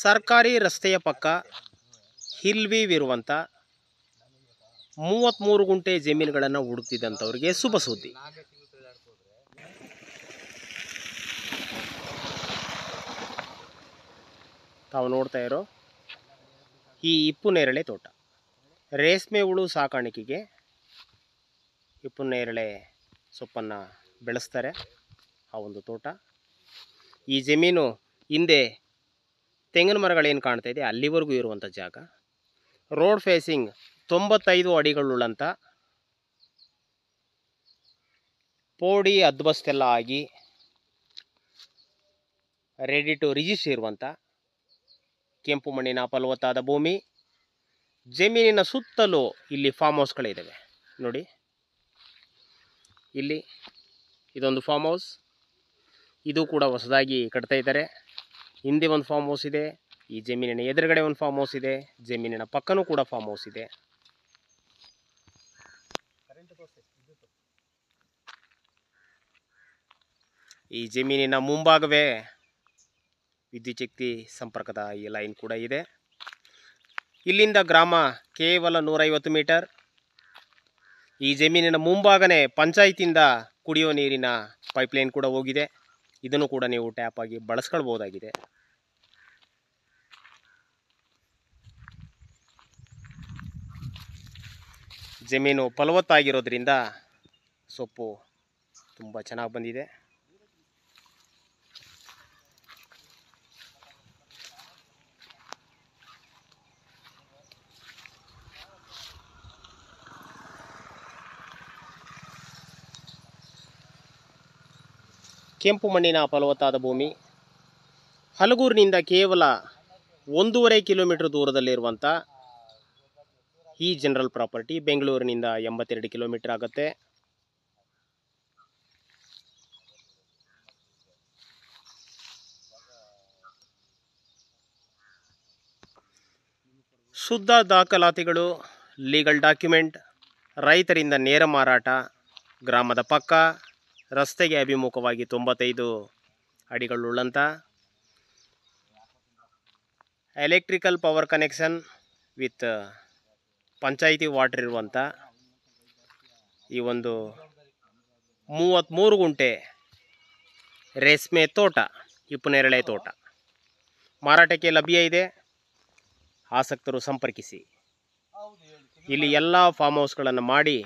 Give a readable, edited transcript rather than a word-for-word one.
ಸರ್ಕಾರಿ ರಸ್ತೆಯ ಪಕ್ಕ ಹಿಲ್ ವೀವ್ ಇರುವಂಥ 33 ಗುಂಟೆ ಜಮೀನುಗಳನ್ನು ಹುಡುಕ್ತಿದ್ದಂಥವ್ರಿಗೆ ಶುಭ ಸುದ್ದಿ. ತಾವು ನೋಡ್ತಾ ಇರೋ ಈ ಹಿಪ್ಪುನೇರಳೆ ತೋಟ ರೇಷ್ಮೆ ಹುಳು ಸಾಕಾಣಿಕೆಗೆ ಹಿಪ್ಪುನೇರಳೆ ಸೊಪ್ಪನ್ನು ಬೆಳೆಸ್ತಾರೆ. ಆ ಒಂದು ತೋಟ, ಈ ಜಮೀನು ಹಿಂದೆ ತೆಂಗಿನ ಮರಗಳೇನು ಕಾಣ್ತಾ ಇದೆ ಅಲ್ಲಿವರೆಗೂ ಇರುವಂಥ ಜಾಗ. ರೋಡ್ ಫೇಸಿಂಗ್ 95 ಅಡಿಗಳುಳ್ಳಂಥ ಪೋಡಿ ಅದ್ಬಸ್ತೆಲ್ಲ ಆಗಿ ರೆಡಿ ಟು ರಿಜಿಸ್ಟರ್ ಇರುವಂಥ ಕೆಂಪು ಮಣ್ಣಿನ ಫಲವತ್ತಾದ ಭೂಮಿ. ಜಮೀನಿನ ಸುತ್ತಲೂ ಇಲ್ಲಿ ಫಾರ್ಮ್ ಹೌಸ್ಗಳಿದ್ದಾವೆ ನೋಡಿ. ಇಲ್ಲಿ ಇದೊಂದು ಫಾರ್ಮ್ ಹೌಸ್, ಇದು ಕೂಡ ಹೊಸದಾಗಿ ಕಟ್ತಾ ಇದ್ದಾರೆ. ಹಿಂದೆ ಒಂದು ಫಾರ್ಮ್ ಹೌಸ್ ಇದೆ, ಈ ಜಮೀನಿನ ಎದುರುಗಡೆ ಒಂದು ಫಾರ್ಮ್ ಹೌಸ್ ಇದೆ, ಜಮೀನಿನ ಪಕ್ಕನೂ ಕೂಡ ಫಾರ್ಮ್ ಹೌಸ್ ಇದೆ. ಈ ಜಮೀನಿನ ಮುಂಭಾಗವೇ ವಿದ್ಯುತ್ ಶಕ್ತಿ ಸಂಪರ್ಕದ ಈ ಲೈನ್ ಕೂಡ ಇದೆ. ಇಲ್ಲಿಂದ ಗ್ರಾಮ ಕೇವಲ 150 ಮೀಟರ್. ಈ ಜಮೀನಿನ ಮುಂಭಾಗನೇ ಪಂಚಾಯತಿಂದ ಕುಡಿಯೋ ನೀರಿನ ಪೈಪ್ಲೈನ್ ಕೂಡ ಹೋಗಿದೆ. ಇದನ್ನು ಕೂಡ ನೀವು ಟ್ಯಾಪ್ ಆಗಿ ಬಳಸ್ಕೊಳ್ಬೋದಾಗಿದೆ. ಜಮೀನು ಫಲವತ್ತಾಗಿರೋದ್ರಿಂದ ಸೊಪ್ಪು ತುಂಬ ಚೆನ್ನಾಗಿ ಬಂದಿದೆ. ಕೆಂಪು ಮಣ್ಣಿನ ಫಲವತ್ತಾದ ಭೂಮಿ. ಹಲಗೂರಿನಿಂದ ಕೇವಲ 1.5 ಕಿಲೋಮೀಟರ್ ದೂರದಲ್ಲಿರುವಂಥ ಈ ಜನರಲ್ ಪ್ರಾಪರ್ಟಿ ಬೆಂಗಳೂರಿನಿಂದ 82 ಕಿಲೋಮೀಟರ್ ಆಗುತ್ತೆ. ಶುದ್ಧ ದಾಖಲಾತಿಗಳು, ಲೀಗಲ್ ಡಾಕ್ಯುಮೆಂಟ್, ರೈತರಿಂದ ನೇರ ಮಾರಾಟ, ಗ್ರಾಮದ ಪಕ್ಕ ರಸ್ತೆಗೆ ಅಭಿಮುಖವಾಗಿ 95 ಅಡಿಗಳುಳ್ಳಂಥ electrical power connection with panchayat water ಇರುವಂಥ ಈ ಒಂದು 33 ಗುಂಟೆ ರೇಷ್ಮೆ ತೋಟ, ಹಿಪ್ಪುನೇರಳೆ ತೋಟ ಮಾರಾಟಕ್ಕೆ ಲಭ್ಯ ಇದೆ. ಆಸಕ್ತರು ಸಂಪರ್ಕಿಸಿ. ಇಲ್ಲಿ ಎಲ್ಲ ಫಾರ್ಮ್ ಹೌಸ್ಗಳನ್ನು ಮಾಡಿ